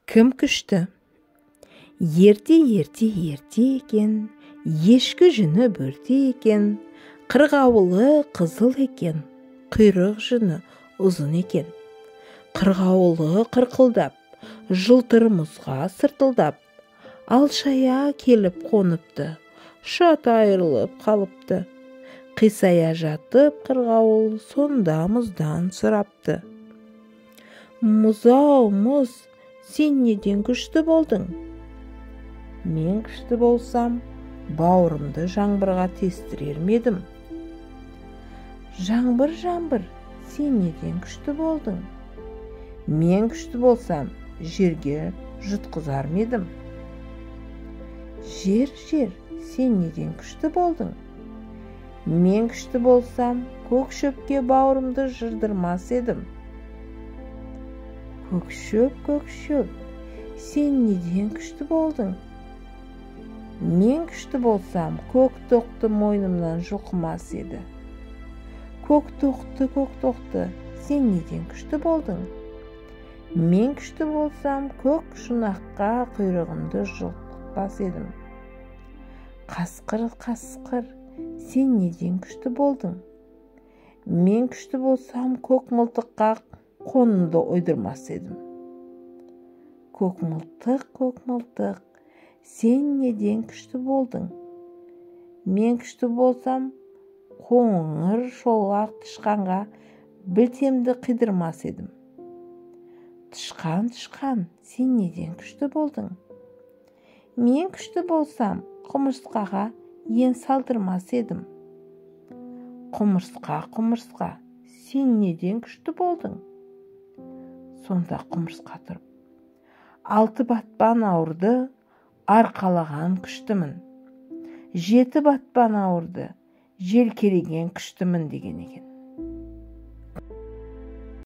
Кім күшті? Ерте екен, ешкі жүні бөрте екен, қырғауылы қызыл екен, құйрық жүні ұзын екен. Қырғауылы қырқылдап, жылтыр мұзға сыртылдап, алшая келіп қоныпты, шат айырылып қалыпты. Қисая жатып қырғауыл сонда мұздан сұрапты. Мұз-ау, мұз, сен неден күшті болдың? Мен күшті болсам, бауырымды жаңбырға тестірер медім. Жаңбыр, сен неден күшті болдың? Мен күшті болсам, жерге жұтқызар медім. Жер, сен неден күшті болдың? Мен күшті болсам, көк шөпке бауырымды жырдырмас едім. Көк шөп, сен неден күшті болдың? Мен күшті болсам, көк тоқты мойнымнан жұлқымас еді. Көк тоқты, сен неден күшті болдың? Мен күшті болсам, көк шұнаққа құйрығымды жұлқытпас едім. Қасқыр, сен неден күшті болдың? Мен күшті болсам, көк мылтыққа қонымды ойдырмас едім. Көк мылтық, сен неден күшті болдың? Мен күшті болсам, қоңыр шолақ тышқанға білтемді қидырмас едім. Тышқан, сен неден күшті болдың? Мен күшті болсам, құмырсқаға ен салдырмас едім. Құмырсқа, сен неден күшті болдың? Сонда құмырсқа тұрып, 6 батпан ауырды, арқалаған күштімін. 7 батпан ауырды, желкелеген күштімін деген екен.